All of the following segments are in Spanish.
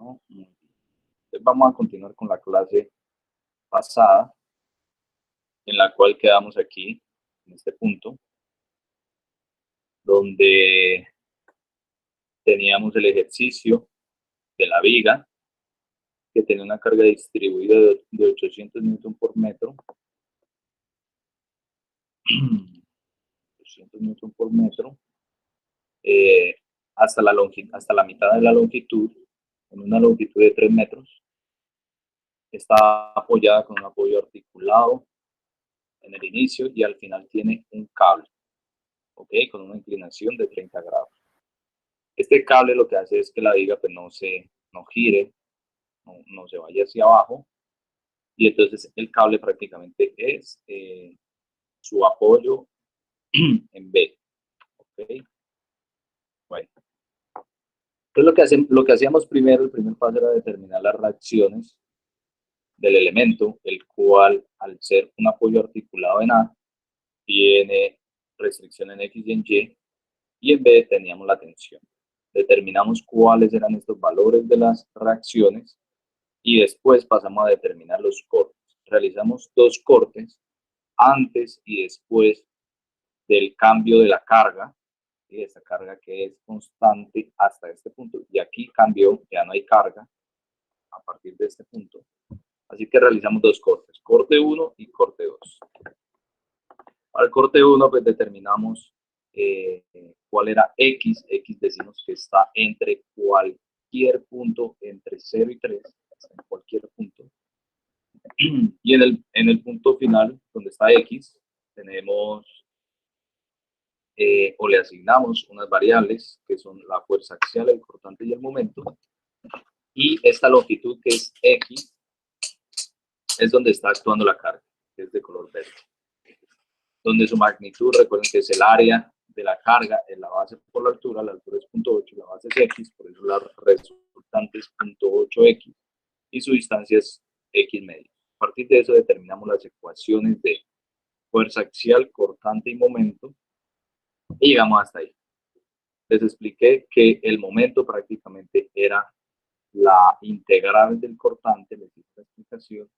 ¿no? Muy bien. Entonces vamos a continuar con la clase pasada, en la cual quedamos aquí, en este punto, donde teníamos el ejercicio de la viga, que tenía una carga distribuida de 800 newton por metro, 800 newton por metro, hasta la mitad de la longitud, en una longitud de 3 metros, está apoyada con un apoyo articulado en el inicio y al final tiene un cable, ¿ok? Con una inclinación de 30 grados. Este cable lo que hace es que la viga pues, no gire, no se vaya hacia abajo, y entonces el cable prácticamente es su apoyo en B, ¿ok? Bueno, entonces lo que hacíamos primero, el primer paso era determinar las reacciones del elemento, el cual al ser un apoyo articulado en A, tiene restricción en X y en Y, y en B teníamos la tensión. Determinamos cuáles eran estos valores de las reacciones y después pasamos a determinar los cortes. Realizamos 2 cortes antes y después del cambio de la carga, y esta carga que es constante hasta este punto, y aquí cambió, ya no hay carga a partir de este punto. Así que realizamos 2 cortes, corte 1 y corte 2. Para el corte 1, pues determinamos cuál era X. X decimos que está entre cualquier punto, entre 0 y 3, en cualquier punto. Y en el punto final, donde está X, tenemos o le asignamos unas variables que son la fuerza axial, el cortante y el momento. Y esta longitud que es X es donde está actuando la carga, que es de color verde. Donde su magnitud, recuerden que es el área de la carga en la base por la altura es 0.8, la base es X, por eso la resultante es 0.8X y su distancia es X medio. A partir de eso determinamos las ecuaciones de fuerza axial, cortante y momento y llegamos hasta ahí. Les expliqué que el momento prácticamente era la integral del cortante, les hice la explicación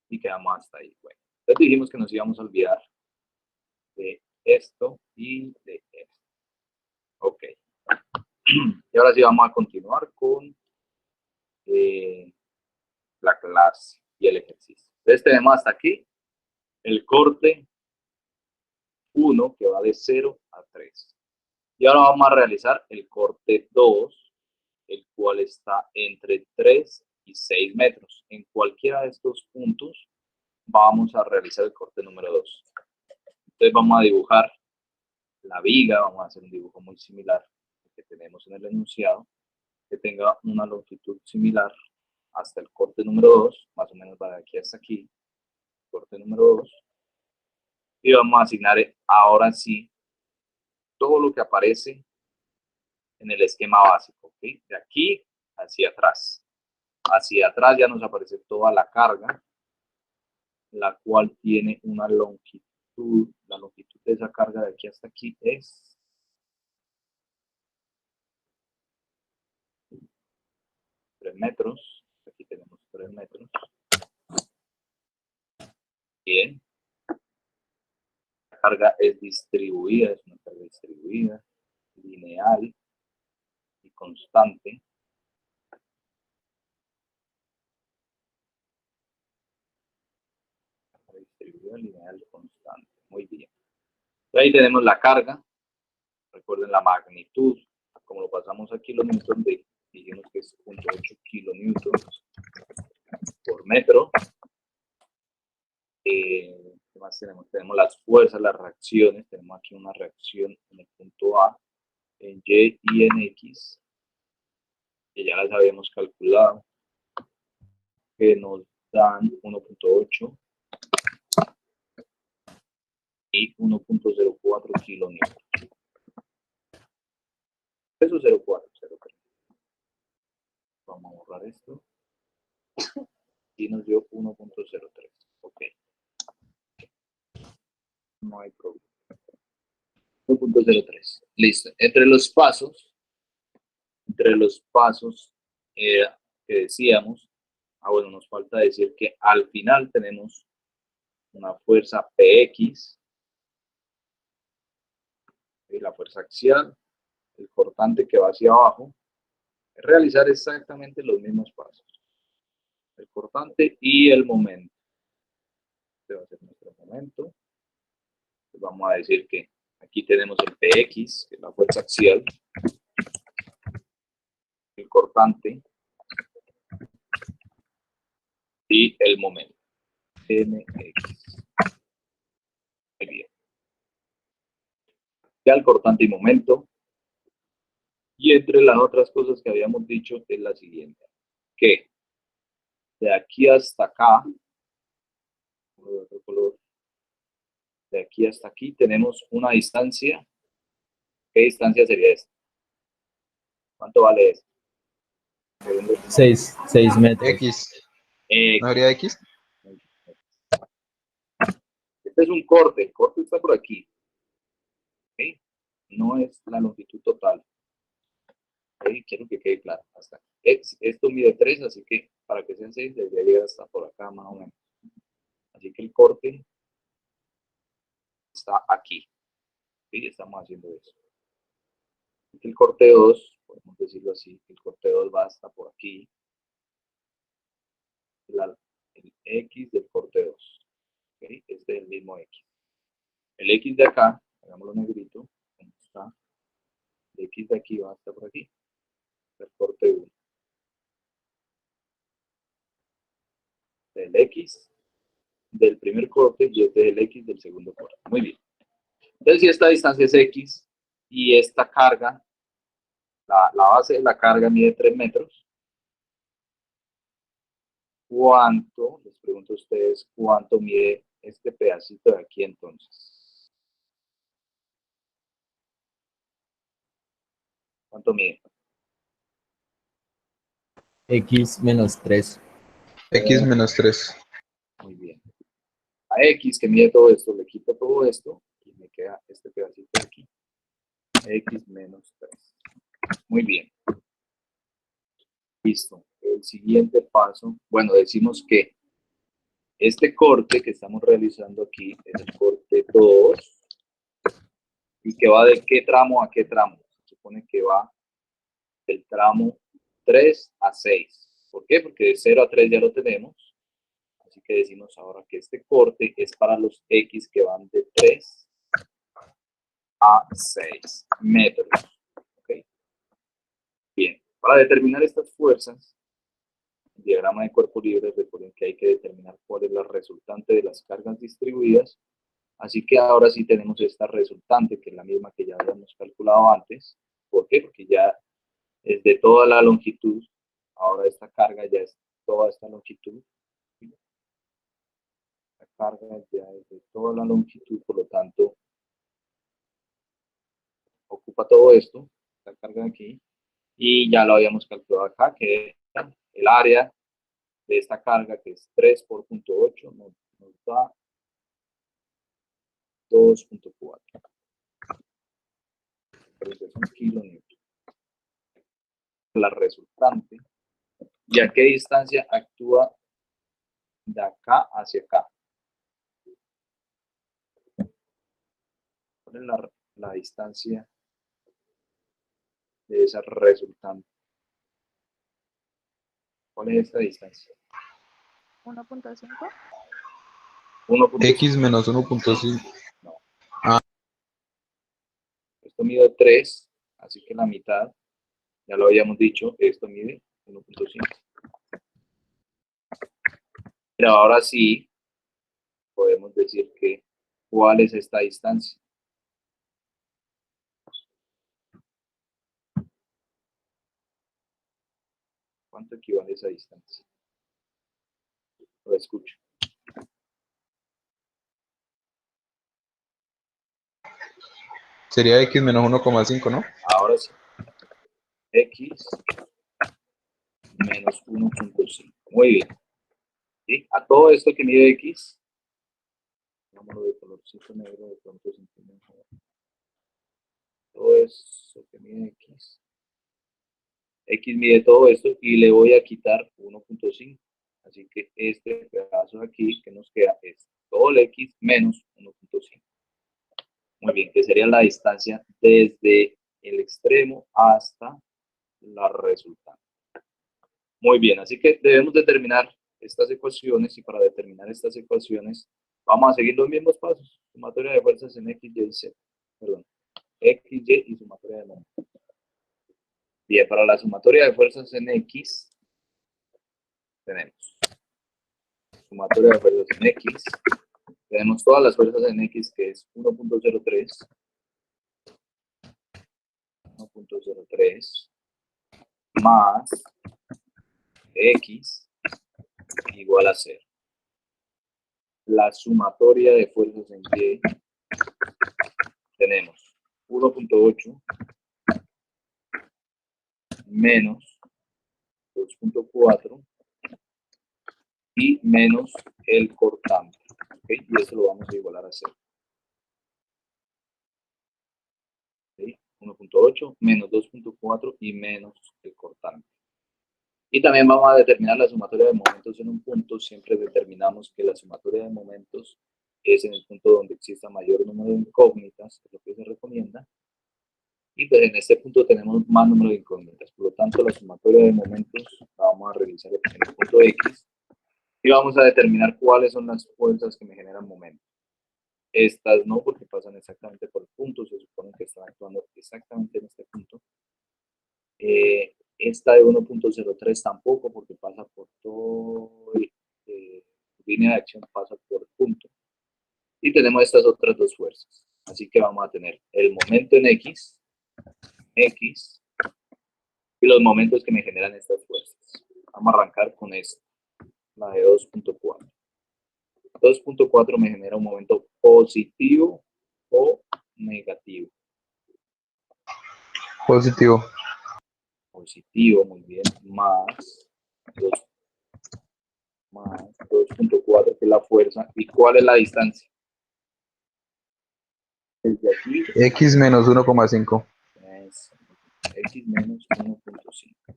y quedamos hasta ahí. Bueno, entonces dijimos que nos íbamos a olvidar de esto y de esto. Ok. Y ahora sí vamos a continuar con la clase y el ejercicio. Entonces tenemos hasta aquí el corte 1 que va de 0 a 3. Y ahora vamos a realizar el corte 2, el cual está entre 3 y 6 metros. En cualquiera de estos puntos vamos a realizar el corte número 2. Entonces vamos a dibujar la viga, vamos a hacer un dibujo muy similar al que tenemos en el enunciado, que tenga una longitud similar hasta el corte número 2, más o menos va de aquí hasta aquí, corte número 2, y vamos a asignar ahora sí todo lo que aparece en el esquema básico, ¿okay? De aquí hacia atrás. Hacia atrás ya nos aparece toda la carga, la cual tiene una longitud, la longitud de esa carga de aquí hasta aquí es 3 metros, aquí tenemos 3 metros. Bien. La carga es distribuida, es una carga distribuida, lineal y constante. Distribuida, lineal y constante. Muy bien. Ahí tenemos la carga. Recuerden la magnitud. Como lo pasamos a kilonewton, dijimos que es 0.8 kilonewtons por metro. ¿Qué más tenemos? Tenemos las fuerzas, las reacciones. Tenemos aquí una reacción en el punto A, en Y y en X, que ya las habíamos calculado, que nos dan 1.8 y 1.04 kilonewtons. Eso es 0.4, 0.3. Vamos a borrar esto. Y nos dio 1.03. Ok. No hay problema. 1.03. Listo. Entre los pasos que decíamos, bueno, nos falta decir que al final tenemos una fuerza PX, la fuerza axial, el cortante que va hacia abajo, es realizar exactamente los mismos pasos. El cortante y el momento. Este va a ser nuestro momento. Pues vamos a decir que aquí tenemos el PX, que es la fuerza axial, el cortante y el momento, MX. Muy bien. Ya el cortante y momento. Y entre las otras cosas que habíamos dicho es la siguiente, que de aquí hasta acá, de aquí hasta aquí tenemos una distancia. ¿Qué distancia sería esta? ¿Cuánto vale esto? 6 metros. X. X. ¿No habría X? Este es un corte, el corte está por aquí. ¿Okay? No es la longitud total. ¿Okay? Quiero que quede claro. Hasta aquí. Esto mide 3, así que para que sean 6 debería llegar hasta por acá más o menos. Así que el corte está aquí. ¿Okay? Estamos haciendo eso. El corte 2, podemos decirlo así, el corte 2 va hasta por aquí. El X del corte 2. ¿Okay? Este es el mismo X. El X de acá, hagámoslo negrito, ¿cómo está? El X de aquí va hasta por aquí. El corte 1. El X del primer corte y este es el X del segundo corte. Muy bien. Entonces, si esta distancia es X y esta carga, la base de la carga mide 3 metros, ¿cuánto, les pregunto a ustedes, cuánto mide este pedacito de aquí entonces? ¿Cuánto mide? X menos 3. X menos 3. Muy bien. A X que mide todo esto, le quito todo esto y me queda este pedacito de aquí. X menos 3. Muy bien. Listo. El siguiente paso, bueno, decimos que este corte que estamos realizando aquí es el corte 2 y que va de qué tramo a qué tramo. Se supone que va del tramo 3 a 6. ¿Por qué? Porque de 0 a 3 ya lo tenemos. Así que decimos ahora que este corte es para los X que van de 3 a 6 metros. ¿Okay? Bien, para determinar estas fuerzas, el diagrama de cuerpo libre, recuerden que hay que determinar cuál es la resultante de las cargas distribuidas. Así que ahora sí tenemos esta resultante, que es la misma que ya habíamos calculado antes. ¿Por qué? Porque ya es de toda la longitud. Ahora esta carga ya es toda esta longitud. La carga ya es de toda la longitud, por lo tanto, ocupa todo esto, la carga aquí. Y ya lo habíamos calculado acá, que era el área de esta carga, que es 3 por 0.8, nos da 2.4. Pero es un kilonewton. La resultante. ¿Y a qué distancia actúa de acá hacia acá? ¿Cuál es la distancia de esa resultante? ¿Cuál es esta distancia? 1.5. 1.5. X menos 1.5. No. Ah. Esto mide 3, así que la mitad, ya lo habíamos dicho, esto mide 1.5. Pero ahora sí, podemos decir que, ¿cuál es esta distancia? ¿Cuánto equivale a esa distancia? Lo escucho. Sería X menos 1,5, ¿no? Ahora sí. X menos 1.5. Muy bien. ¿Sí? A todo esto que mide X, vámonos de colorcito negro, de pronto se entiende mejor. Todo eso que mide X X mide todo esto y le voy a quitar 1.5. Así que este pedazo de aquí que nos queda es todo el X menos 1.5. Muy bien, que sería la distancia desde el extremo hasta la resultante. Muy bien, así que debemos determinar estas ecuaciones y para determinar estas ecuaciones vamos a seguir los mismos pasos. Sumatoria de fuerzas en X, Y, Z. Perdón, X, Y y sumatoria de momentos. Bien, para la sumatoria de fuerzas en X tenemos sumatoria de fuerzas en X. Tenemos todas las fuerzas en X que es 1.03. 1.03 más X igual a 0. La sumatoria de fuerzas en Y tenemos 1.8 menos 2.4 y menos el cortante. ¿Okay? Y eso lo vamos a igualar a 0. ¿Okay? 1.8 menos 2.4 y menos el cortante. Y también vamos a determinar la sumatoria de momentos en un punto. Siempre determinamos que la sumatoria de momentos es en el punto donde exista mayor número de incógnitas, es lo que se recomienda. Y pues en este punto tenemos más número de incógnitas. Por lo tanto, la sumatoria de momentos la vamos a realizar en el punto X. Y vamos a determinar cuáles son las fuerzas que me generan momentos. Estas no, porque pasan exactamente por el punto. Se supone que están actuando exactamente en este punto. Esta de 1.03 tampoco, porque pasa por todo, línea de acción pasa por el punto. Y tenemos estas otras dos fuerzas. Así que vamos a tener el momento en X, y los momentos que me generan estas fuerzas. Vamos a arrancar con esta, la de 2.4. 2.4 me genera un momento positivo o negativo. Positivo. Positivo, muy bien, más 2.4, que es la fuerza. ¿Y cuál es la distancia? Desde aquí. X menos 1,5. X menos 1.5.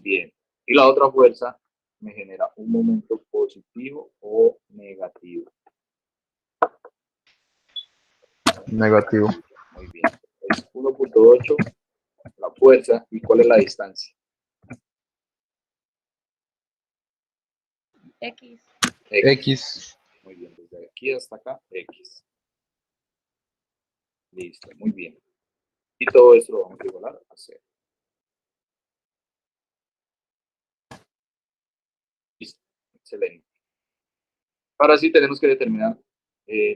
Bien. Y la otra fuerza me genera un momento positivo o negativo. Negativo. Muy bien. Es 1.8 la fuerza. ¿Y cuál es la distancia? X. X. Muy bien. Desde aquí hasta acá, X. Listo. Muy bien. Y todo esto lo vamos a igualar a 0. Listo. Excelente. Ahora sí tenemos que determinar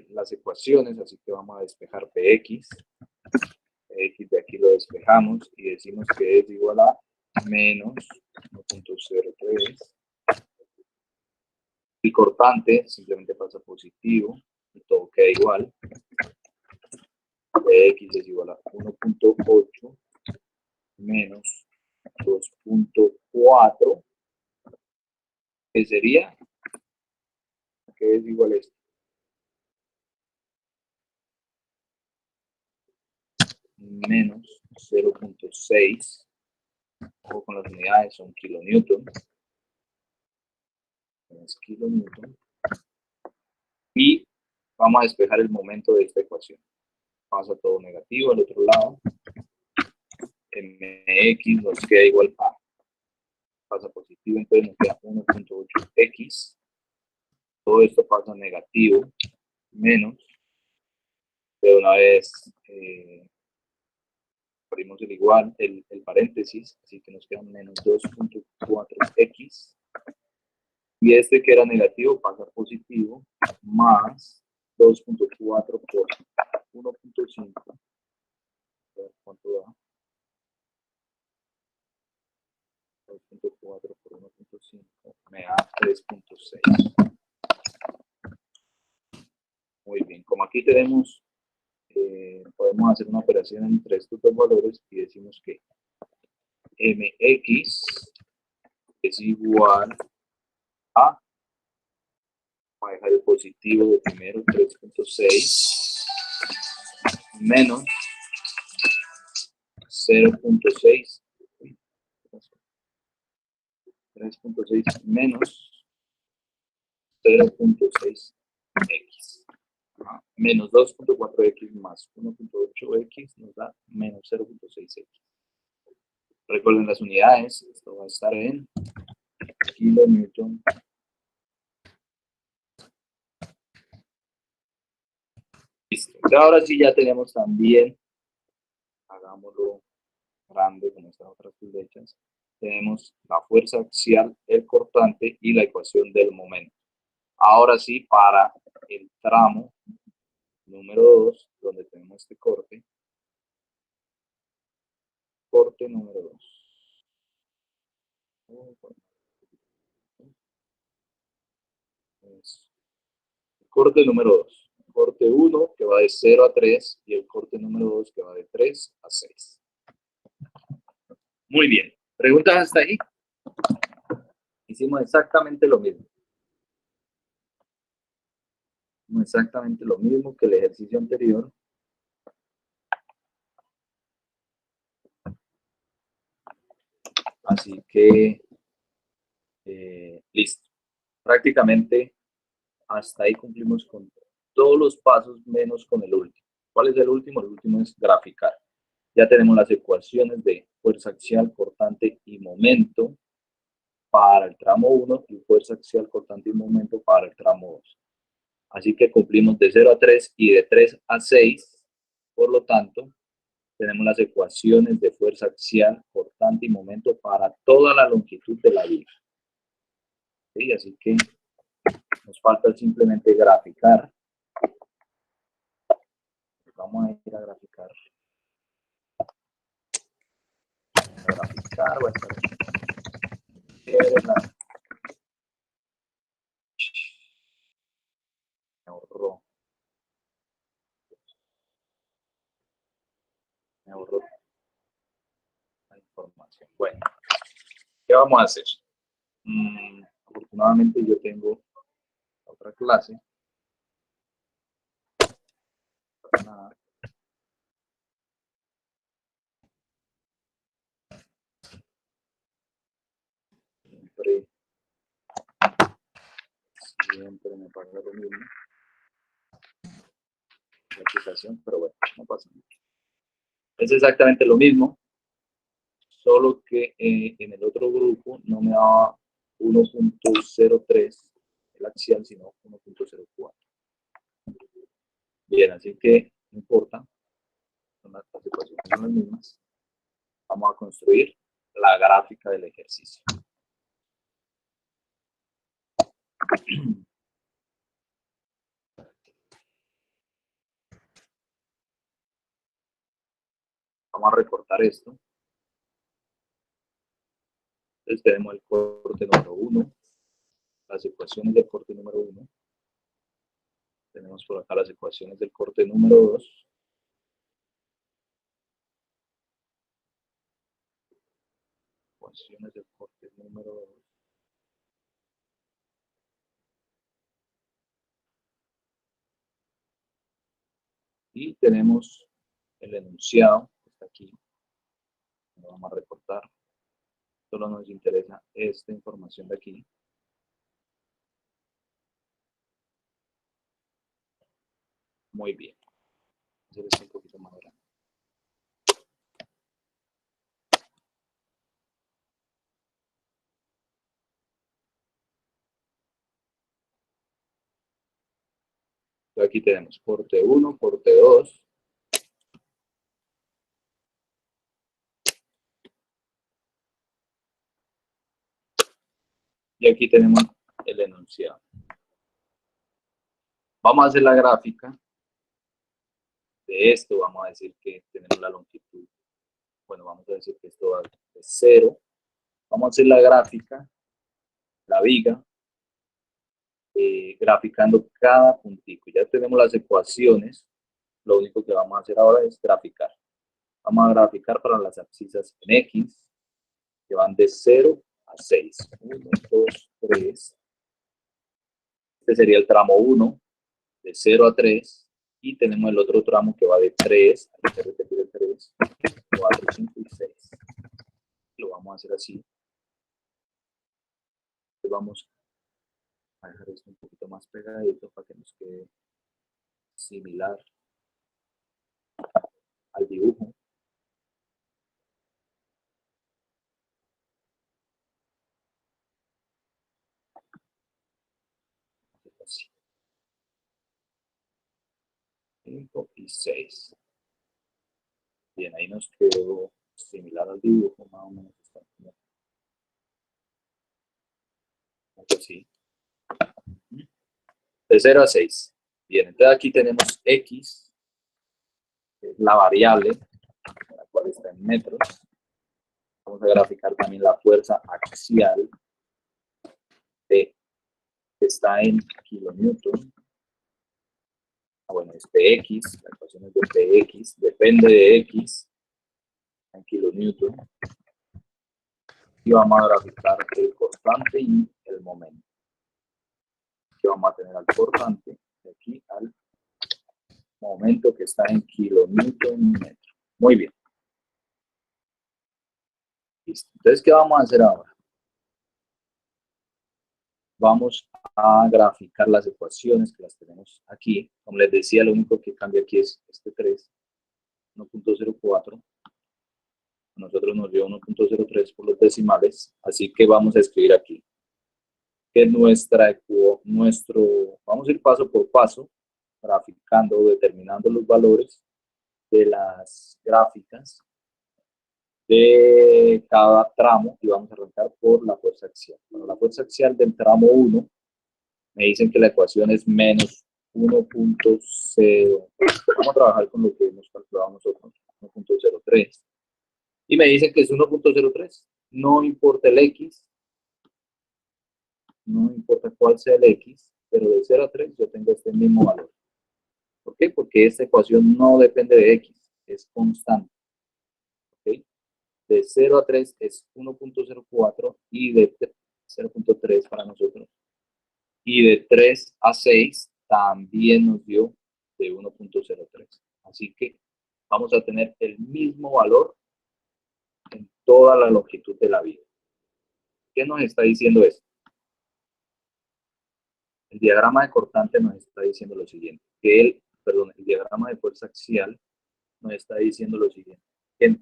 las ecuaciones, así que vamos a despejar Px. Px de aquí lo despejamos y decimos que es igual a menos 1.03. El cortante simplemente pasa positivo y todo queda igual. Px es igual a 1.8 menos 2.4, que sería, que es igual a esto. Menos 0.6. Ojo con las unidades, son kilonewton. Es kilonewton. Y vamos a despejar el momento de esta ecuación. Vamos a todo negativo al otro lado. Mx nos queda igual a. Pasa positivo, entonces nos queda 1.8x. Todo esto pasa negativo, menos. De una vez abrimos el igual, el paréntesis, así que nos queda menos 2.4x. Y este que era negativo pasa a positivo, más 2.4 por 1.5. ¿Cuánto da? 2.4 por 1.5 me da 3.6. Muy bien, como aquí tenemos, podemos hacer una operación entre estos dos valores y decimos que mx es igual a, vamos a dejar el positivo de primero, 3.6 menos 0.6 3.6 menos 0.6x. Menos 2.4x más 1.8x nos da menos 0.6x. Recuerden las unidades, esto va a estar en kilonewton. Listo. Ahora sí ya tenemos también, hagámoslo grande con estas otras flechas, tenemos la fuerza axial, el cortante y la ecuación del momento. Ahora sí, para el tramo número 2, donde tenemos este corte número 2. Corte número 2. Corte 1 que va de 0 a 3 y el corte número 2 que va de 3 a 6. Muy bien. ¿Preguntas hasta ahí? Hicimos exactamente lo mismo. Exactamente lo mismo que el ejercicio anterior. Así que, listo. Prácticamente hasta ahí cumplimos con todos los pasos menos con el último. ¿Cuál es el último? El último es graficar. Ya tenemos las ecuaciones de fuerza axial, cortante y momento para el tramo 1 y fuerza axial, cortante y momento para el tramo 2. Así que cumplimos de 0 a 3 y de 3 a 6. Por lo tanto, tenemos las ecuaciones de fuerza axial, cortante y momento para toda la longitud de la viga. ¿Sí? Así que nos falta simplemente graficar. Vamos a ir a graficar. Voy a estar me ahorró la información. Bueno, ¿qué vamos a hacer? Afortunadamente yo tengo otra clase. Nada. Siempre me pasa lo mismo. La aplicación, pero bueno, no pasa nada. Es exactamente lo mismo, solo que en el otro grupo no me daba 1.03 el axial, sino 1.04. Bien, así que no importa, las ecuaciones son las mismas. Vamos a construir la gráfica del ejercicio. Vamos a recortar esto. Entonces tenemos el corte número 1, las ecuaciones del corte número 1. Tenemos por acá las ecuaciones del corte número 2. Ecuaciones del corte número 2. Y tenemos el enunciado, que está aquí. Lo vamos a recortar. Solo nos interesa esta información de aquí. Muy bien. Hacer esto un poquito más grande. Entonces aquí tenemos corte 1, corte 2. Y aquí tenemos el enunciado. Vamos a hacer la gráfica de esto. Vamos a decir que tenemos la longitud. Bueno, vamos a decir que esto va de 0. Vamos a hacer la gráfica, la viga, graficando cada puntico. Ya tenemos las ecuaciones. Lo único que vamos a hacer ahora es graficar. Vamos a graficar para las abscisas en X, que van de 0 a 6. 1, 2, 3. Este sería el tramo 1, de 0 a 3. Y tenemos el otro tramo que va de 3, 3, 4, 5 y 6. Lo vamos a hacer así. Entonces vamos a dejar esto un poquito más pegadito para que nos quede similar al dibujo. Así. 5 y 6. Bien, ahí nos quedó similar al dibujo, más o menos. Así. De 0 a 6. Bien, entonces aquí tenemos X, que es la variable, la cual está en metros. Vamos a graficar también la fuerza axial, P, que está en kilonewton. Bueno, es Px, la ecuación es de Px, depende de X en kilonewton. Y vamos a graficar el constante y el momento. Aquí vamos a tener al constante, de aquí al momento que está en kilonewton metro. Muy bien. Listo. Entonces, ¿qué vamos a hacer ahora? Vamos a graficar las ecuaciones que las tenemos aquí. Como les decía, lo único que cambia aquí es este 3, 1.04. A nosotros nos dio 1.03 por los decimales, así que vamos a escribir aquí que vamos a ir paso por paso, graficando, determinando los valores de las gráficas de cada tramo y vamos a arrancar por la fuerza axial. Bueno, la fuerza axial del tramo 1, me dicen que la ecuación es menos 1.0. Vamos a trabajar con lo que hemos calculado nosotros, 1.03. Y me dicen que es 1.03. No importa el X, no importa cuál sea el X, pero de 0 a 3 yo tengo este mismo valor. ¿Por qué? Porque esta ecuación no depende de X, es constante. ¿Okay? De 0 a 3 es 1.04 y de 0.3 para nosotros. Y de 3 a 6 también nos dio de 1.03. Así que vamos a tener el mismo valor en toda la longitud de la vía. ¿Qué nos está diciendo esto? El diagrama de cortante nos está diciendo lo siguiente, que el diagrama de fuerza axial nos está diciendo lo siguiente, que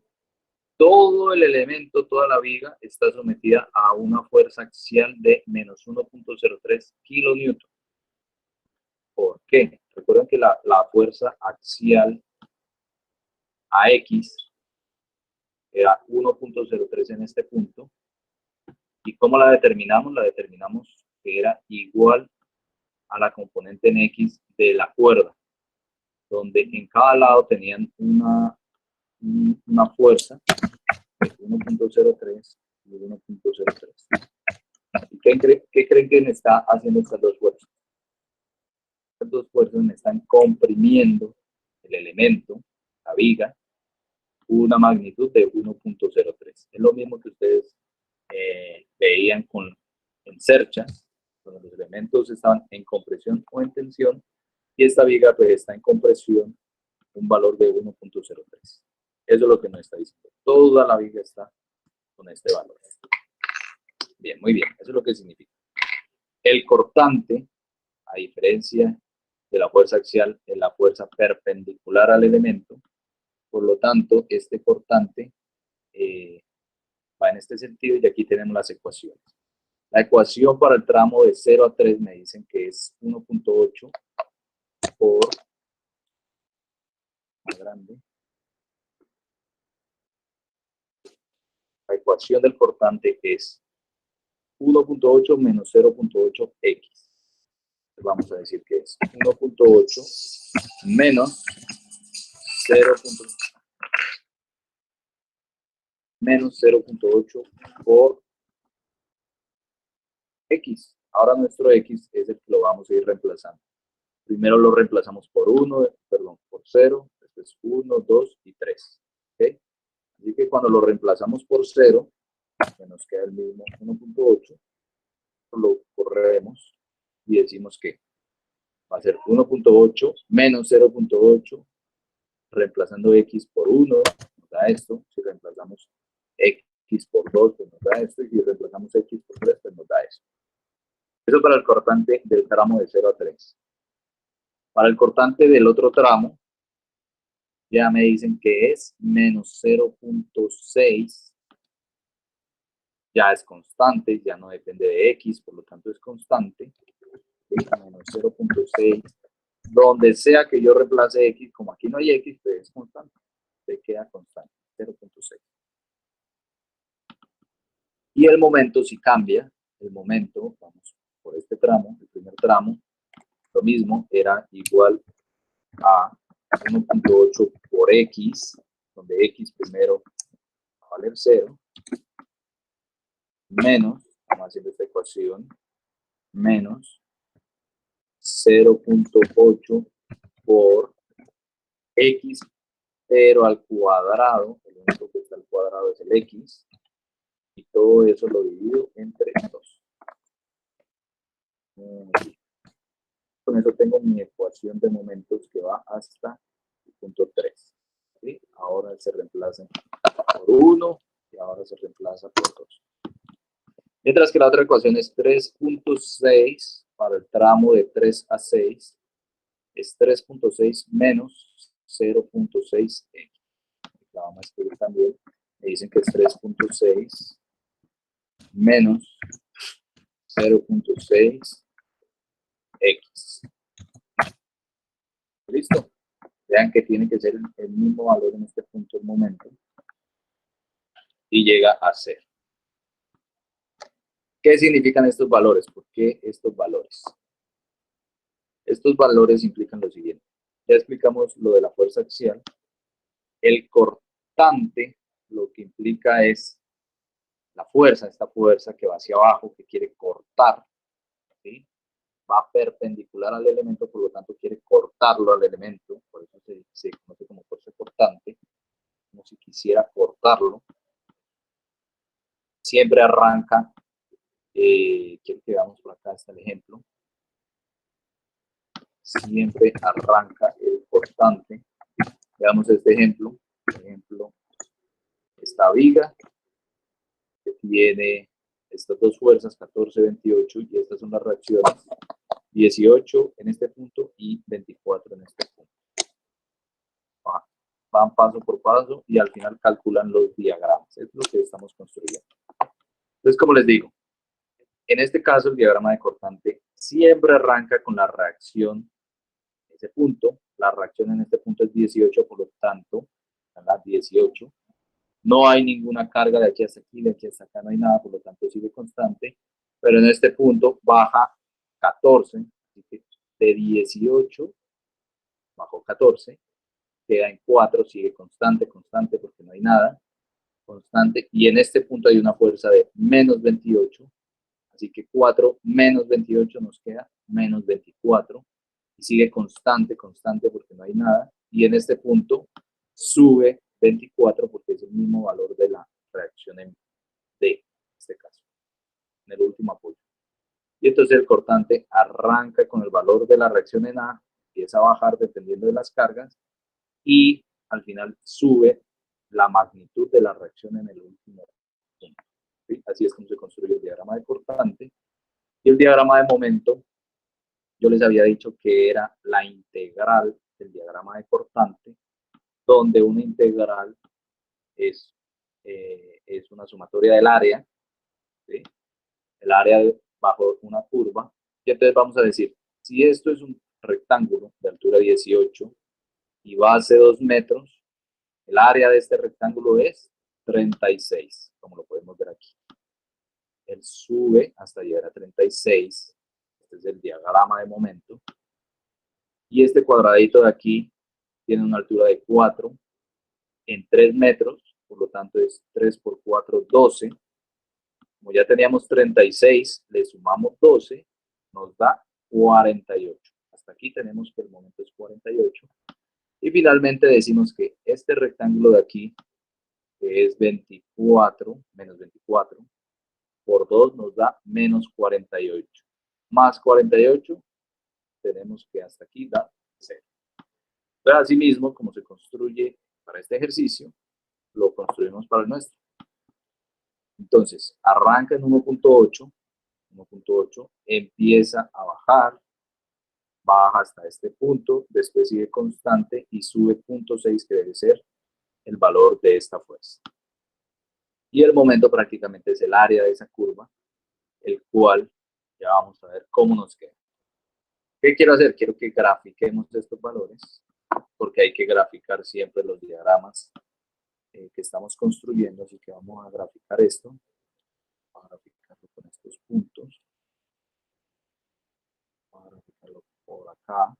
todo el elemento, toda la viga está sometida a una fuerza axial de menos 1.03 kilonewton. ¿Por qué? Recuerden que la fuerza axial a X era 1.03 en este punto. ¿Y cómo la determinamos? La determinamos que era igual a la componente en X de la cuerda, donde en cada lado tenían una fuerza de 1.03 y 1.03. ¿Qué creen que me está haciendo estas dos fuerzas? Estas dos fuerzas me están comprimiendo el elemento, la viga, una magnitud de 1.03. Es lo mismo que ustedes veían en cerchas, cuando los elementos estaban en compresión o en tensión, y esta viga pues está en compresión, un valor de 1.03. Eso es lo que nos está diciendo. Toda la viga está con este valor. Bien, muy bien. Eso es lo que significa. El cortante, a diferencia de la fuerza axial, es la fuerza perpendicular al elemento. Por lo tanto, este cortante va en este sentido y aquí tenemos las ecuaciones. La ecuación para el tramo de 0 a 3 me dicen que es 1.8 por más grande. La ecuación del cortante es 1.8 menos 0.8x. Vamos a decir que es 1.8 menos 0.8 por x. Ahora nuestro x es el que lo vamos a ir reemplazando. Primero lo reemplazamos por 0, después 1, 2 y 3. ¿Okay? Así que cuando lo reemplazamos por 0, que nos queda el mismo 1.8, lo corremos y decimos que va a ser 1.8 menos 0.8, reemplazando x por 1, nos da esto. Si reemplazamos x por 2, pues nos da esto. Y si reemplazamos x por 3, pues nos da esto. Eso para el cortante del tramo de 0 a 3. Para el cortante del otro tramo, ya me dicen que es menos 0.6. Ya es constante, ya no depende de X, por lo tanto es constante. Menos 0.6. Donde sea que yo reemplace X, como aquí no hay X, pues es constante. Se queda constante, 0.6. Y el momento, si cambia, el momento, vamos por este tramo, el primer tramo, lo mismo, era igual a 1.8 por X, donde X primero va a valer 0, menos, vamos haciendo esta ecuación, menos 0.8 por X, pero al cuadrado, el único que está al cuadrado es el X, y todo eso lo divido entre 2. Con eso tengo mi ecuación de momentos que va hasta el punto 3. ¿Sí? Ahora se reemplaza por 1 y ahora se reemplaza por 2. Mientras que la otra ecuación es 3.6 para el tramo de 3 a 6. Es 3.6 menos 0.6x. La vamos a escribir también. Me dicen que es 3.6 menos 0.6x. ¿Listo? Vean que tiene que ser el mismo valor en este punto del momento. Y llega a 0. ¿Qué significan estos valores? ¿Por qué estos valores? Estos valores implican lo siguiente. Ya explicamos lo de la fuerza axial. El cortante lo que implica es la fuerza, esta fuerza que va hacia abajo, que quiere cortar, ¿sí? Va perpendicular al elemento, por lo tanto quiere cortarlo al elemento, por eso se conoce como fuerza cortante, como si quisiera cortarlo. Siempre arranca, quiero que veamos por acá, está el ejemplo. Siempre arranca el cortante. Veamos este ejemplo. Por ejemplo, esta viga que tiene estas dos fuerzas, 14, 28, y estas son las reacciones, 18 en este punto y 24 en este punto. Van paso por paso y al final calculan los diagramas. Es lo que estamos construyendo. Entonces, como les digo, en este caso el diagrama de cortante siempre arranca con la reacción en ese punto. La reacción en este punto es 18, por lo tanto, a las 18. No hay ninguna carga de aquí hasta aquí, de aquí hasta acá no hay nada, por lo tanto sigue constante. Pero en este punto baja 14, así que de 18 bajó 14, queda en 4, sigue constante, constante porque no hay nada, constante. Y en este punto hay una fuerza de menos 28, así que 4 menos 28 nos queda menos 24. Y sigue constante, constante porque no hay nada. Y en este punto sube 24 porque es el mismo valor de la reacción en D, en este caso, en el último apoyo. Y entonces el cortante arranca con el valor de la reacción en A, empieza a bajar dependiendo de las cargas y al final sube la magnitud de la reacción en el último punto. ¿Sí? Así es como se construye el diagrama de cortante. Y el diagrama de momento, yo les había dicho que era la integral del diagrama de cortante, donde una integral es una sumatoria del área, ¿sí? El área bajo una curva. Y entonces vamos a decir, si esto es un rectángulo de altura 18 y base 2 metros, el área de este rectángulo es 36, como lo podemos ver aquí. Él sube hasta llegar a 36. Este es el diagrama de momento. Y este cuadradito de aquí tiene una altura de 4 en 3 metros, por lo tanto es 3 por 4, 12. Como ya teníamos 36, le sumamos 12, nos da 48. Hasta aquí tenemos que el momento es 48. Y finalmente decimos que este rectángulo de aquí, que es 24, menos 24, por 2 nos da menos 48. Más 48, tenemos que hasta aquí da 0. Pero asimismo, como se construye para este ejercicio, lo construimos para el nuestro. Entonces, arranca en 1.8, 1.8, empieza a bajar, baja hasta este punto, después sigue constante y sube 0.6, que debe ser el valor de esta fuerza. Y el momento prácticamente es el área de esa curva, el cual ya vamos a ver cómo nos queda. ¿Qué quiero hacer? Quiero que grafiquemos estos valores, porque hay que graficar siempre los diagramas que estamos construyendo, así que vamos a graficar esto. Vamos a graficarlo con estos puntos. Vamos a graficarlo por acá.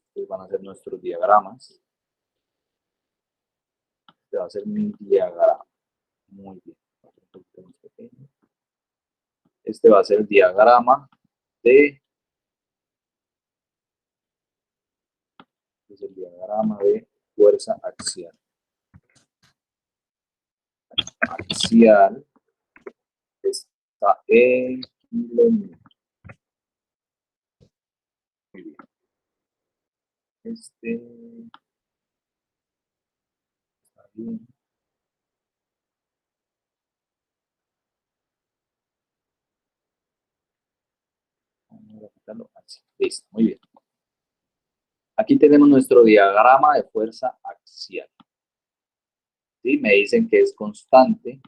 Estos van a ser nuestros diagramas. Este va a ser mi diagrama. Muy bien. Este va a ser el diagrama de... es el diagrama de fuerza axial. Axial está en kilómetros. Muy bien. Este está bien. Vamos a graficarlo así. Listo, muy bien. Aquí tenemos nuestro diagrama de fuerza axial. ¿Sí? Me dicen que es constante,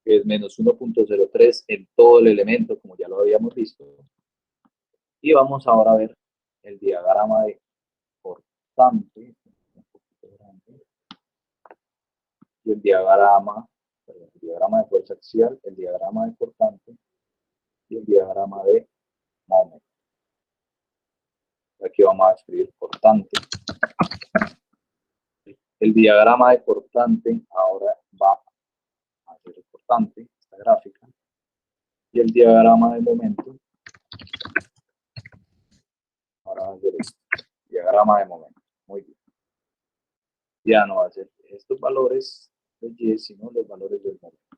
que es menos 1.03 en todo el elemento, como ya lo habíamos visto. Y vamos ahora a ver el diagrama de cortante. Y el diagrama de fuerza axial, el diagrama de cortante y el diagrama de momento. Aquí vamos a escribir cortante. El diagrama de cortante ahora va a ser cortante, esta gráfica. Y el diagrama de momento ahora va a ser este. Diagrama de momento. Muy bien. Ya no va a ser estos valores de Y, sino los valores del momento.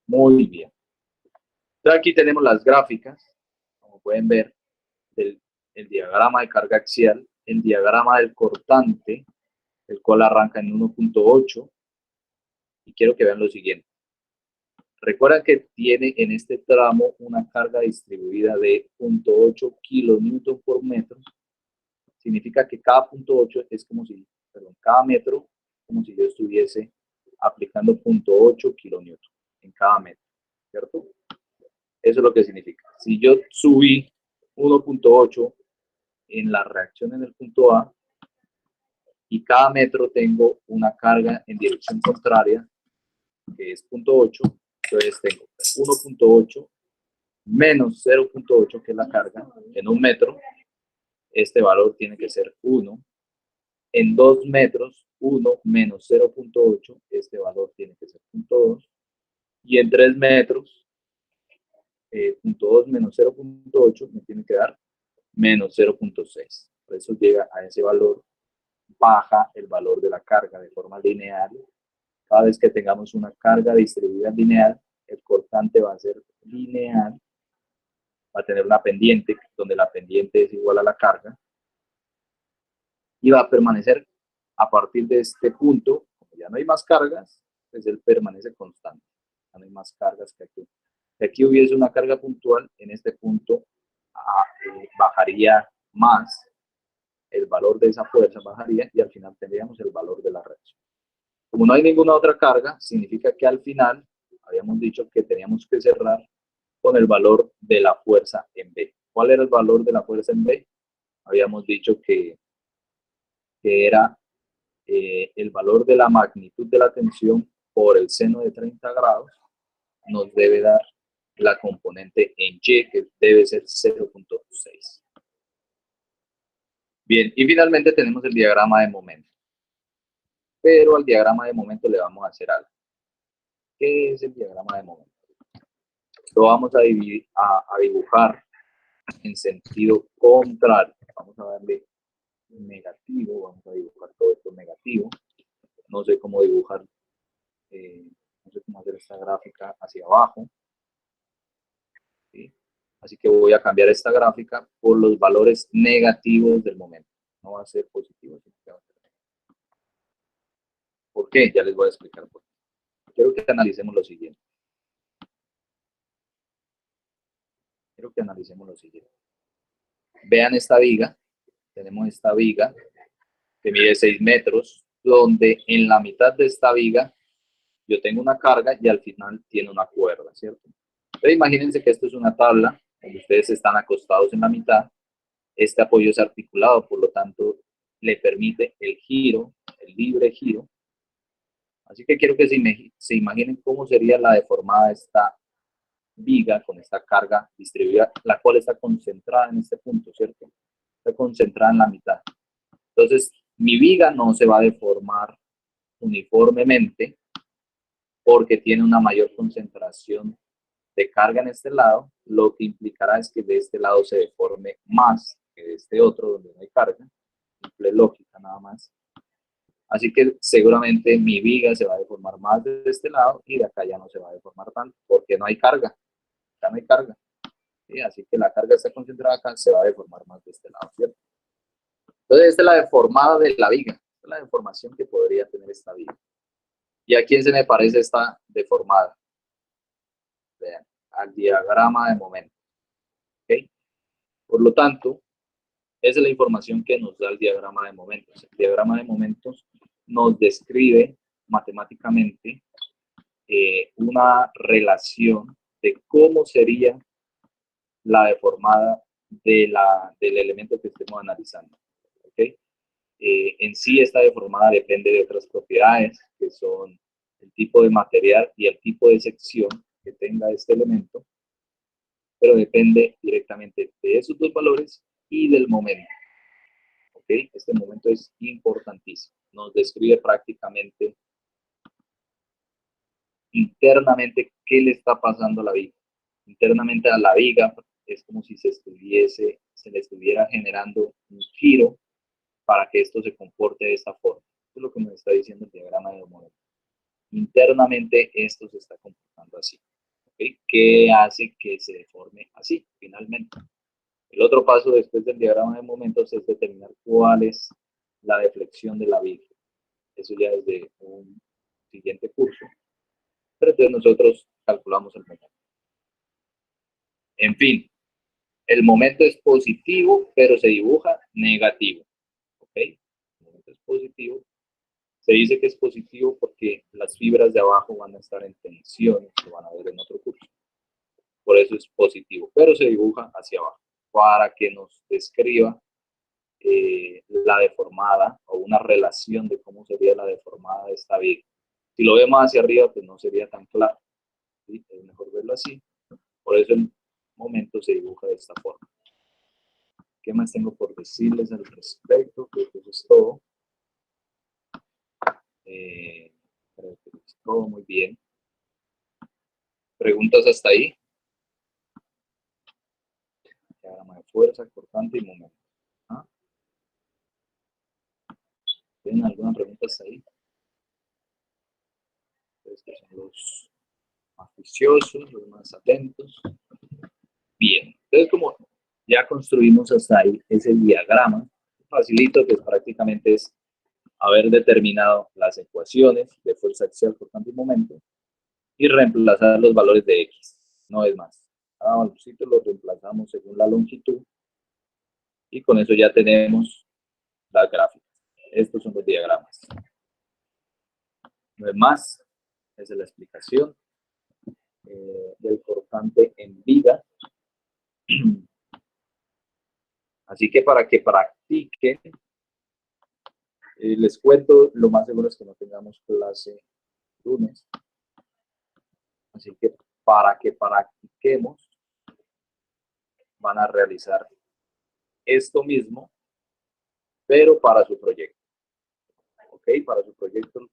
Muy bien. Entonces aquí tenemos las gráficas, como pueden ver, el diagrama de carga axial, el diagrama del cortante, el cual arranca en 1.8. Y quiero que vean lo siguiente. Recuerden que tiene en este tramo una carga distribuida de 0.8 kilonewton por metro. Significa que cada 0.8 es como si, cada metro, como si yo estuviese aplicando 0.8 kilonewton en cada metro, ¿cierto? Eso es lo que significa. Si yo subí 1.8 en la reacción en el punto A y cada metro tengo una carga en dirección contraria, que es 0.8, entonces tengo 1.8 menos 0.8, que es la carga, en un metro. Este valor tiene que ser 1. En 2 metros, 1 menos 0.8, este valor tiene que ser 0.2. Y en 3 metros, 0.2 menos 0.8 me tiene que dar menos 0.6. Por eso llega a ese valor, baja el valor de la carga de forma lineal. Cada vez que tengamos una carga distribuida lineal, el cortante va a ser lineal, va a tener una pendiente, donde la pendiente es igual a la carga, y va a permanecer a partir de este punto. Como ya no hay más cargas, pues él permanece constante. Ya no hay más cargas que aquí. Si aquí hubiese una carga puntual, en este punto bajaría más, el valor de esa fuerza bajaría y al final tendríamos el valor de la reacción. Como no hay ninguna otra carga, significa que al final habíamos dicho que teníamos que cerrar con el valor de la fuerza en B. ¿Cuál era el valor de la fuerza en B? Habíamos dicho que era el valor de la magnitud de la tensión por el seno de 30 grados, nos debe dar la componente en Y, que debe ser 0.6. Bien, y finalmente tenemos el diagrama de momento. Pero al diagrama de momento le vamos a hacer algo. ¿Qué es el diagrama de momento? Lo vamos a dibujar en sentido contrario. Vamos a darle negativo, vamos a dibujar todo esto negativo. No sé cómo dibujar, no sé cómo hacer esta gráfica hacia abajo. ¿Sí? Así que voy a cambiar esta gráfica por los valores negativos del momento. No va a ser positivo, sino que va a ser negativo. ¿Por qué? Ya les voy a explicar por qué. Quiero que analicemos lo siguiente. que analicemos lo siguiente. Vean esta viga, tenemos esta viga que mide 6 metros, donde en la mitad de esta viga yo tengo una carga y al final tiene una cuerda, ¿cierto? Pero imagínense que esto es una tabla donde ustedes están acostados en la mitad. Este apoyo es articulado, por lo tanto, le permite el giro, el libre giro. Así que quiero que se imaginen cómo sería la deformada esta viga con esta carga distribuida, la cual está concentrada en este punto, ¿cierto? Está concentrada en la mitad. Entonces, mi viga no se va a deformar uniformemente porque tiene una mayor concentración de carga en este lado, lo que implicará es que de este lado se deforme más que de este otro donde no hay carga, simple lógica nada más. Así que seguramente mi viga se va a deformar más de este lado y de acá ya no se va a deformar tanto porque no hay carga, ya no hay carga. ¿Sí? Así que la carga está concentrada acá, se va a deformar más de este lado, ¿cierto? Entonces esta es la deformada de la viga, esta es la deformación que podría tener esta viga. ¿Y a quién se me parece esta deformada? Vean, al diagrama de momento. ¿Okay? Por lo tanto, esa es la información que nos da el diagrama de momentos. El diagrama de momentos nos describe matemáticamente una relación de cómo sería la deformada del elemento que estemos analizando. ¿Okay? En sí, esta deformada depende de otras propiedades, que son el tipo de material y el tipo de sección que tenga este elemento, pero depende directamente de esos dos valores y del momento. ¿Okay? Este momento es importantísimo. Nos describe prácticamente internamente qué le está pasando a la viga. Internamente a la viga es como si se le estuviera generando un giro para que esto se comporte de esta forma. Eso es lo que nos está diciendo el diagrama de momento. Internamente esto se está comportando así. ¿Okay? ¿Qué hace que se deforme así finalmente? El otro paso después del diagrama de momentos es determinar cuál es la deflexión de la viga. Eso ya es de un siguiente curso. Pero entonces nosotros calculamos el momento. En fin, el momento es positivo, pero se dibuja negativo. ¿Ok? El momento es positivo. Se dice que es positivo porque las fibras de abajo van a estar en tensión, que van a ver en otro curso. Por eso es positivo, pero se dibuja hacia abajo para que nos describa la deformada o una relación de cómo sería la deformada de esta viga. Si lo vemos hacia arriba, pues no sería tan claro. ¿Sí? Es mejor verlo así. Por eso el momento se dibuja de esta forma. ¿Qué más tengo por decirles al respecto? Creo que eso es todo. Creo que es todo muy bien. ¿Preguntas hasta ahí? Diagrama de fuerza, cortante y momento. ¿Ah? ¿Tienen alguna pregunta hasta ahí? Estos son los más juiciosos, los más atentos. Bien, entonces como ya construimos hasta ahí ese diagrama, facilito, que prácticamente es haber determinado las ecuaciones de fuerza axial, cortante y momento y reemplazar los valores de X, no es más. Cada valorcito lo reemplazamos según la longitud y con eso ya tenemos las gráficas. Estos son los diagramas. No es más, esa es la explicación del cortante en viga. Así que para que practiquen, les cuento, lo más seguro es que no tengamos clase lunes. Así que para que practiquemos, van a realizar esto mismo, pero para su proyecto. ¿Ok? Para su proyecto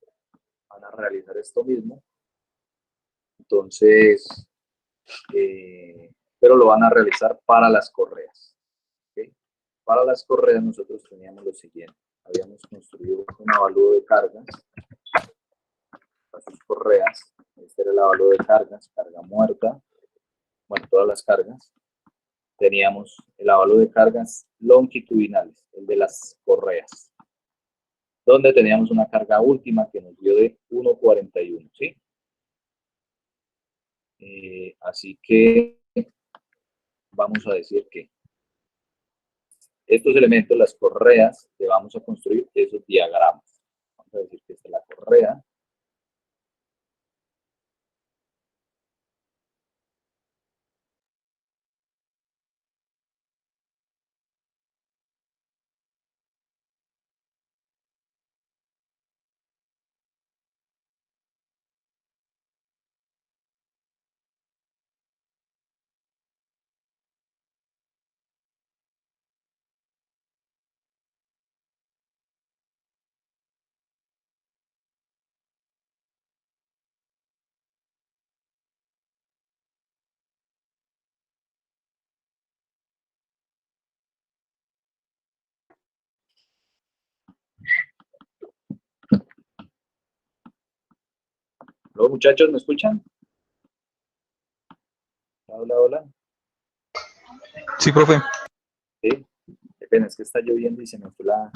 van a realizar esto mismo. Entonces, pero lo van a realizar para las correas. ¿Ok? Para las correas nosotros teníamos lo siguiente. Habíamos construido un avalúo de cargas. Para sus correas. Este era el avalúo de cargas, carga muerta. Bueno, todas las cargas. Teníamos el avalúo de cargas longitudinales, el de las correas, donde teníamos una carga última que nos dio de 1,41, ¿sí? Así que vamos a decir que estos elementos, las correas, que vamos a construir esos diagramas. Vamos a decir que esta es la correa. ¿Los muchachos me escuchan? Hola, hola. Sí, profe. Sí, qué pena, es que está lloviendo y se me fue la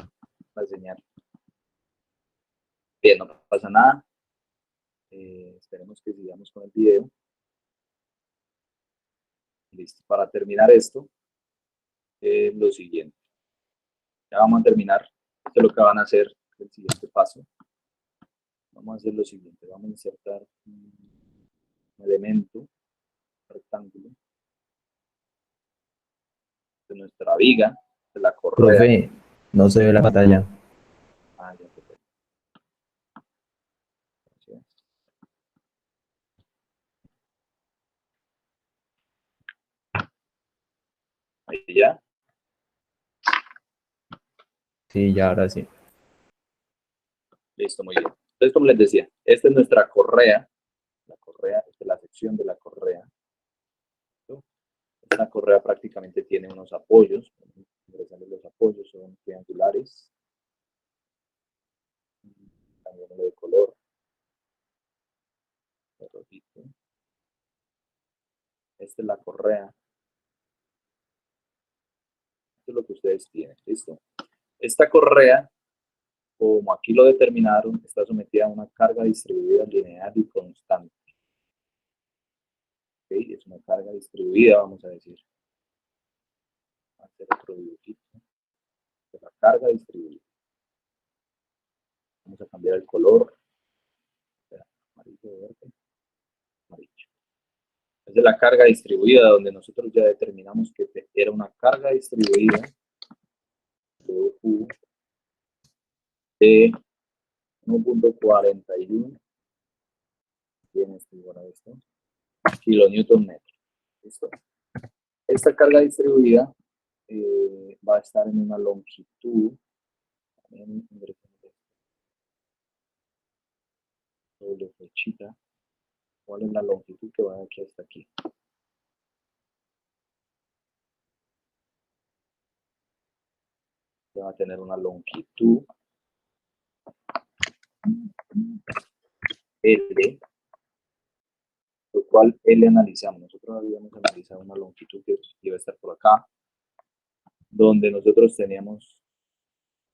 señal. Bien, no pasa nada. Esperemos que sigamos con el video. Listo. Para terminar esto, lo siguiente. Ya vamos a terminar. Esto es lo que van a hacer el siguiente paso. Vamos a hacer lo siguiente. Vamos a insertar un elemento, un rectángulo, de nuestra viga, de la correa. Profe, no se ve la pantalla. Ah, ya te pego. Gracias. Ahí ya. Sí, ya ahora sí. Listo, muy bien. Entonces, como les decía, esta es nuestra correa. La correa, esta es la sección de la correa. ¿Listo? Esta correa prácticamente tiene unos apoyos. Los apoyos son triangulares. Cambiémoslo de color. De rojito. Esta es la correa. Esto es lo que ustedes tienen. Listo. Esta correa, como aquí lo determinaron, está sometida a una carga distribuida lineal y constante. ¿Okay? Es una carga distribuida, vamos a decir. Vamos a hacer otro dibujito de la carga distribuida. Vamos a cambiar el color. Amarillo, verde, amarillo. Es de la carga distribuida, donde nosotros ya determinamos que era una carga distribuida de U de 1.41. Bien, estoy igual a esto. Kilonewton metro. ¿Listo? Esta carga distribuida va a estar en una longitud. También doble flechita. ¿Cuál es la longitud que va de aquí hasta aquí? Va a tener una longitud L, lo cual L analizamos. Nosotros habíamos analizado una longitud que iba a estar por acá, donde nosotros teníamos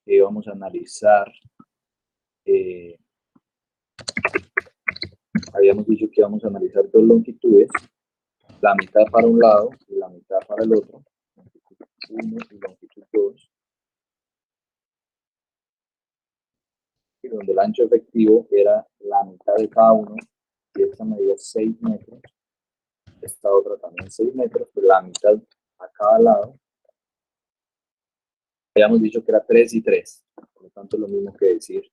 que íbamos a analizar, habíamos dicho que íbamos a analizar dos longitudes, la mitad para un lado y la mitad para el otro, longitud 1 y longitud 2, y donde el ancho efectivo era la mitad de cada uno, y esta medía 6 metros, esta otra también 6 metros, pero la mitad a cada lado. Habíamos dicho que era 3 y 3, por lo tanto es lo mismo que decir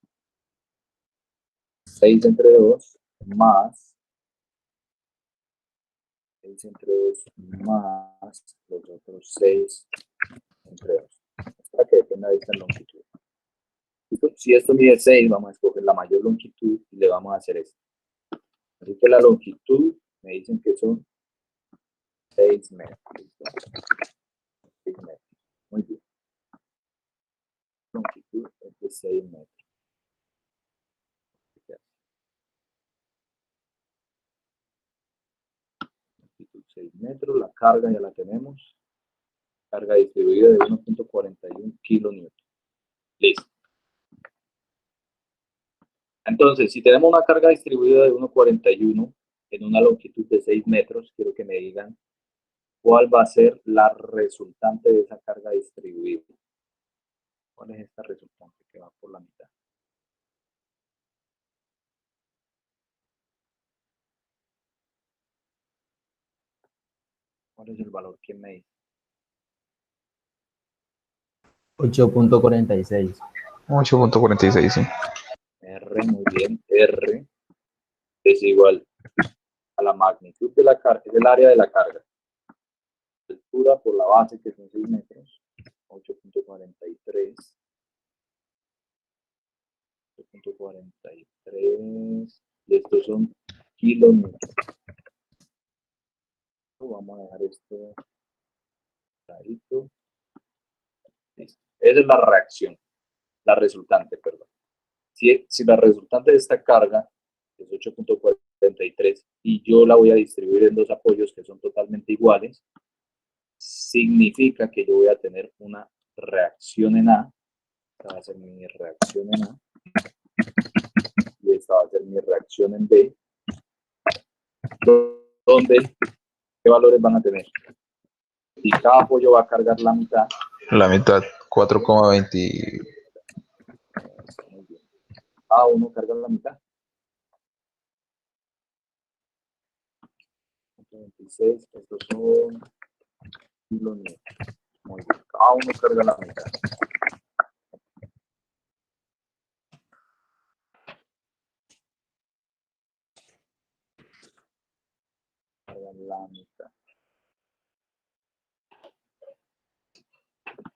6 entre 2 más 6 entre 2 más los otros 6 entre 2. Es para que dependa de esta longitud. Si esto mide 6, vamos a escoger la mayor longitud y le vamos a hacer esto. Así que la longitud me dicen que son 6 metros. 6 metros. Muy bien. Longitud es de 6 metros. Longitud 6 metros. La carga ya la tenemos. Carga distribuida de 1.41 kilonewton. Listo. Entonces, si tenemos una carga distribuida de 1.41 en una longitud de 6 metros, quiero que me digan ¿cuál va a ser la resultante de esa carga distribuida? ¿Cuál es esta resultante que va por la mitad? ¿Cuál es el valor? ¿Quién me dice? 8.46. 8.46, sí. R, muy bien. R es igual a la magnitud de la carga, es el área de la carga. Altura por la base, que son 6 metros. 8.43. 8.43. Y estos son kilómetros. Vamos a dejar esto clarito. Listo. Esa es la reacción, la resultante, perdón. Si la resultante de esta carga es 8.43 y yo la voy a distribuir en dos apoyos que son totalmente iguales, significa que yo voy a tener una reacción en A. Esta va a ser mi reacción en A. Y esta va a ser mi reacción en B. Donde, ¿qué valores van a tener? Si cada apoyo va a cargar la mitad. La mitad, 4,20. Cada uno carga la mitad. 26, estos son kilonewtons. Muy bien, cada uno carga la mitad. Carga la mitad.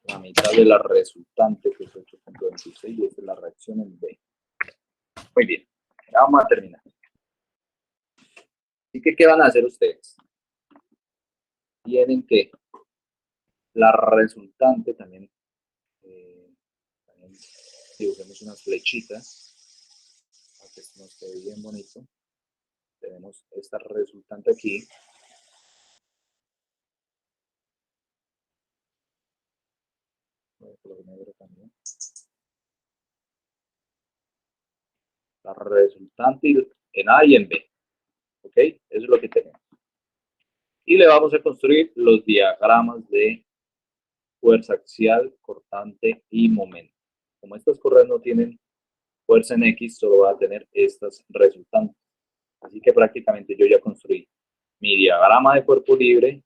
La mitad de la resultante, que es 8.26, y esta es la reacción en B. Muy bien, ya vamos a terminar. Así que, ¿qué van a hacer ustedes? Tienen que la resultante también dibujemos unas flechitas para que esto nos quede bien bonito. Tenemos esta resultante aquí. Color negro también. La resultante en A y en B. ¿Ok? Eso es lo que tenemos. Y le vamos a construir los diagramas de fuerza axial, cortante y momento. Como estas correas no tienen fuerza en X, solo va a tener estas resultantes. Así que prácticamente yo ya construí mi diagrama de cuerpo libre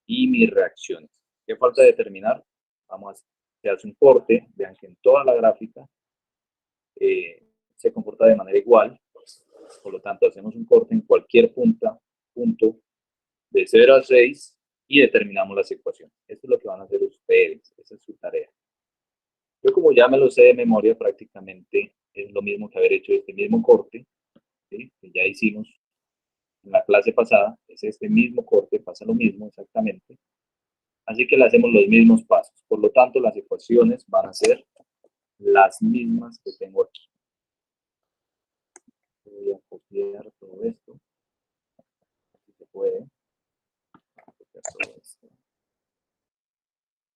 y mis reacciones. ¿Qué falta determinar? Vamos a hacer un corte. Vean que en toda la gráfica se comporta de manera igual. Por lo tanto, hacemos un corte en cualquier punto de 0 a 6 y determinamos las ecuaciones. Esto es lo que van a hacer ustedes. Esa es su tarea. Yo, como ya me lo sé de memoria, prácticamente es lo mismo que haber hecho este mismo corte, ¿sí? Que ya hicimos en la clase pasada. Es este mismo corte, pasa lo mismo exactamente. Así que le hacemos los mismos pasos. Por lo tanto, las ecuaciones van a ser las mismas que tengo aquí. Voy a copiar todo esto. Si se puede. Copiar todo esto.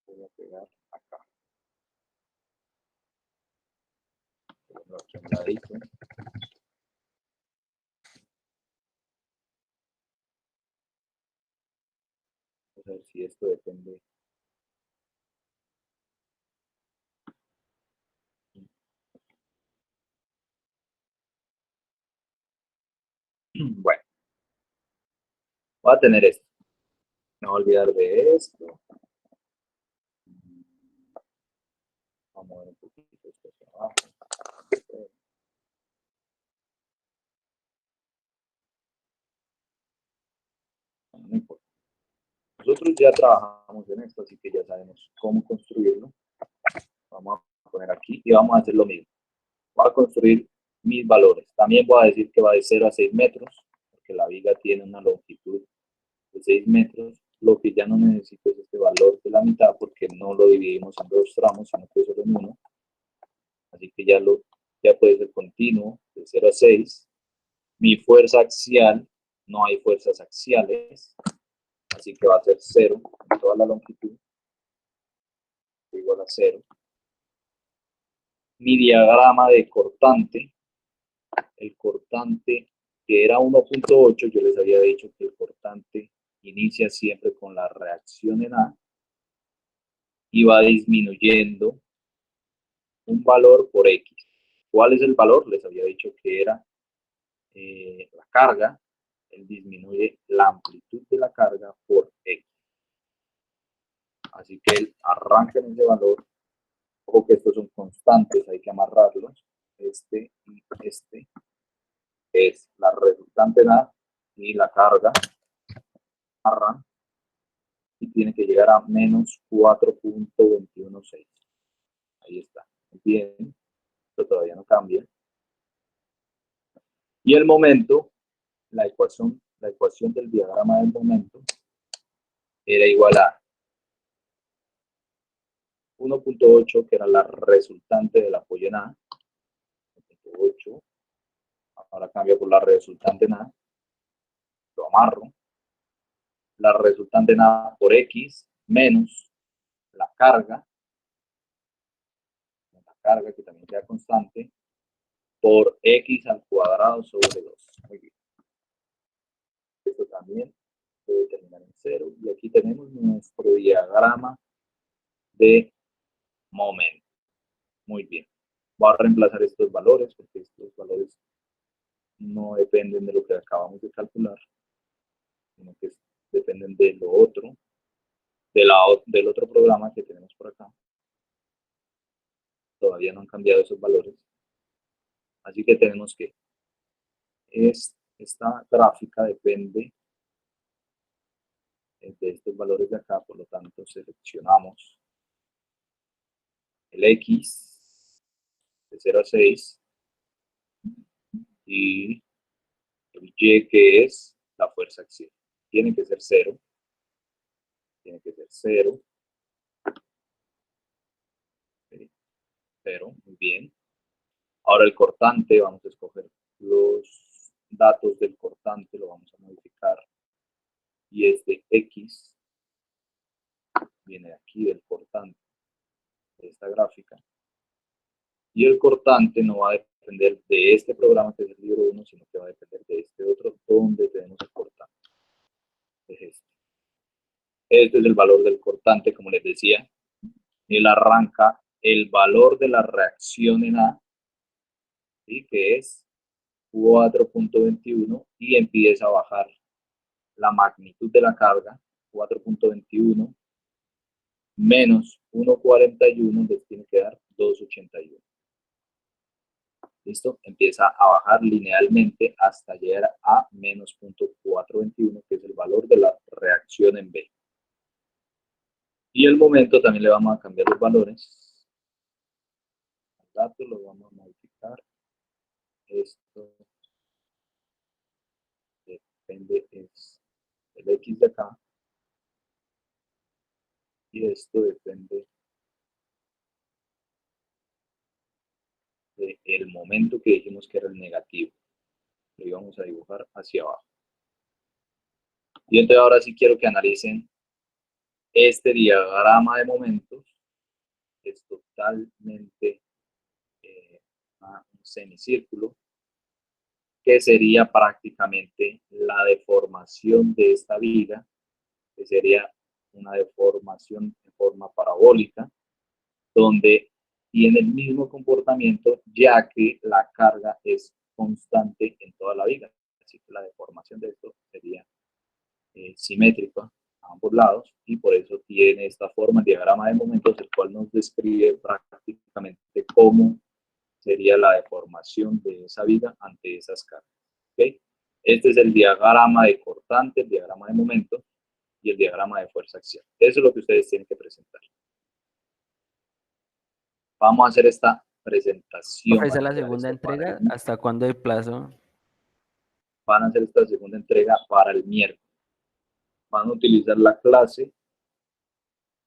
Voy a pegar acá. Pongo aquí a un ladito. Vamos a ver si esto depende. Bueno, voy a tener esto. Me voy a olvidar de esto. Vamos a mover un poquito esto hacia abajo. No importa. Nosotros ya trabajamos en esto, así que ya sabemos cómo construirlo. Vamos a poner aquí y vamos a hacer lo mismo. Voy a construir mis valores. También voy a decir que va de 0 a 6 metros, porque la viga tiene una longitud de 6 metros. Lo que ya no necesito es este valor de la mitad, porque no lo dividimos en dos tramos, sino que solo en uno. Así que ya puede ser continuo, de 0 a 6. Mi fuerza axial, no hay fuerzas axiales, así que va a ser 0 en toda la longitud, igual a 0. Mi diagrama de cortante, el cortante que era 1.8, yo les había dicho que el cortante inicia siempre con la reacción en A y va disminuyendo un valor por X. ¿Cuál es el valor? Les había dicho que era la carga. Él disminuye la amplitud de la carga por X. Así que él arranca en ese valor. Ojo que estos son constantes, hay que amarrarlos. Este y este es la resultante en A y la carga amarra y tiene que llegar a menos 4.216. Ahí está. Bien, esto todavía no cambia. Y el momento, la ecuación del diagrama del momento era igual a 1.8, que era la resultante del apoyo en A. 1.8, ahora cambia por la resultante en A. Lo amarro. La resultante en A por X menos la carga que también sea constante, por X al cuadrado sobre 2. Muy bien. Esto también debe terminar en 0. Y aquí tenemos nuestro diagrama de momento. Muy bien. Voy a reemplazar estos valores porque estos valores no dependen de lo que acabamos de calcular, sino que dependen de lo otro, del otro programa que tenemos por acá. Todavía no han cambiado esos valores. Así que tenemos que esta gráfica depende de estos valores de acá, por lo tanto seleccionamos el X de 0 a 6 y el Y, que es la fuerza axial. Tiene que ser 0. Tiene que ser 0. 0, muy bien. Ahora el cortante, vamos a escoger los datos del cortante, lo vamos a modificar. Y este X viene de aquí del cortante, de esta gráfica. Y el cortante no va a depender de este programa que es el libro 1, sino que va a depender de este otro, donde tenemos el cortante. Es este. Este es el valor del cortante, como les decía. Él arranca el valor de la reacción en A, ¿sí? Que es 4.21, y empieza a bajar la magnitud de la carga, 4.21 menos 1.41, les tiene que dar 2.81. ¿Listo? Empieza a bajar linealmente hasta llegar a menos 0.421, que es el valor de la reacción en B. Y el momento también le vamos a cambiar los valores. El dato lo vamos a modificar. Esto depende, es el X de acá. Y esto depende del momento que dijimos que era el negativo. Lo íbamos a dibujar hacia abajo. Y entonces ahora sí quiero que analicen este diagrama de momentos. Es totalmente un semicírculo, que sería prácticamente la deformación de esta viga, que sería una deformación en forma parabólica, donde tiene el mismo comportamiento, ya que la carga es constante en toda la viga. Así que la deformación de esto sería simétrica a ambos lados, y por eso tiene esta forma, el diagrama de momentos, el cual nos describe prácticamente cómo sería la deformación de esa viga ante esas cargas. ¿Okay? Este es el diagrama de cortante, el diagrama de momento y el diagrama de fuerza axial. Eso es lo que ustedes tienen que presentar. Vamos a hacer esta presentación. ¿Esa es la segunda entrega? ¿Hasta cuándo hay plazo? Van a hacer esta segunda entrega para el miércoles. Van a utilizar la clase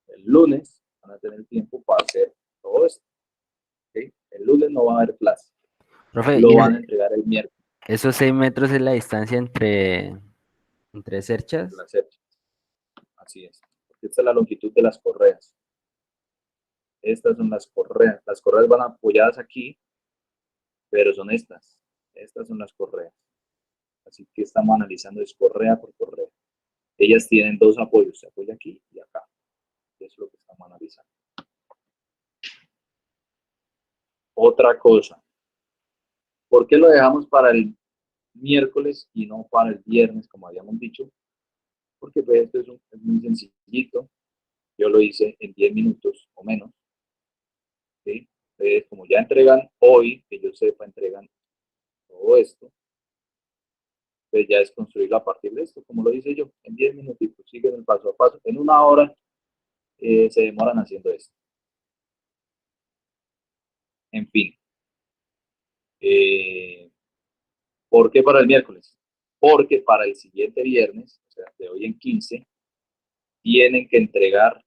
el lunes, van a tener tiempo para hacer todo esto. ¿Okay? El lunes no va a haber clase. Profe, Lo van a entregar el miércoles. ¿esos 6 metros es la distancia entre cerchas? Las cerchas. Así es. Porque esta es la longitud de las correas. Estas son las correas. Las correas van apoyadas aquí, pero son estas. Estas son las correas. Así que estamos analizando es correa por correa. ellas tienen dos apoyos, se apoya aquí y acá. Eso es lo que estamos analizando. Otra cosa, ¿por qué lo dejamos para el miércoles y no para el viernes, como habíamos dicho? Porque pues, esto es muy sencillito. Yo lo hice en 10 minutos o menos. ¿Sí? Entonces, como ya entregan hoy, que yo sepa, entregan todo esto, pues ya es construirlo a partir de esto, como lo hice yo, en 10 minutitos, siguen el paso a paso. En una hora se demoran haciendo esto. En fin. ¿Por qué para el miércoles? Porque para el siguiente viernes, o sea, de hoy en 15, tienen que entregar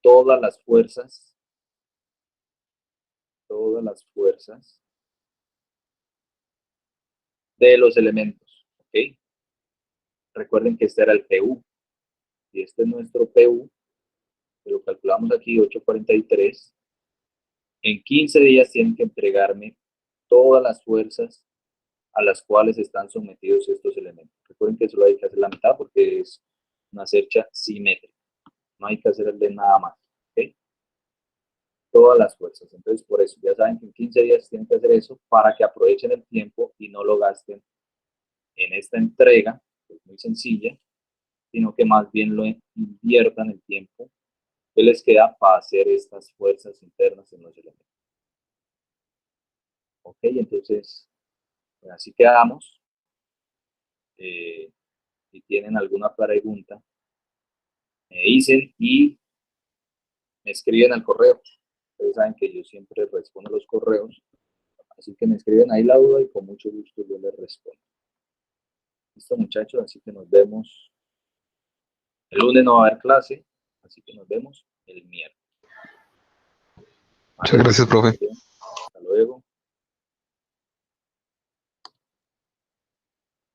todas las fuerzas de los elementos, ¿ok? Recuerden que este era el PU, y este es nuestro PU, que lo calculamos aquí, 843. En 15 días tienen que entregarme todas las fuerzas a las cuales están sometidos estos elementos. Recuerden que solo hay que hacer la mitad porque es una cercha simétrica. No hay que hacerle nada más, ¿ok? Todas las fuerzas. Entonces, por eso, ya saben que en 15 días tienen que hacer eso para que aprovechen el tiempo y no lo gasten en esta entrega, que es muy sencilla, sino que más bien lo inviertan el tiempo que les queda para hacer estas fuerzas internas en los elementos. Ok, entonces, así quedamos. Si tienen alguna pregunta, me dicen y me escriben al correo. Ustedes saben que yo siempre respondo los correos, así que me escriben ahí la duda y con mucho gusto yo les respondo. Listo, muchachos, así que nos vemos. El lunes no va a haber clase, así que nos vemos el miércoles. Muchas gracias, profe.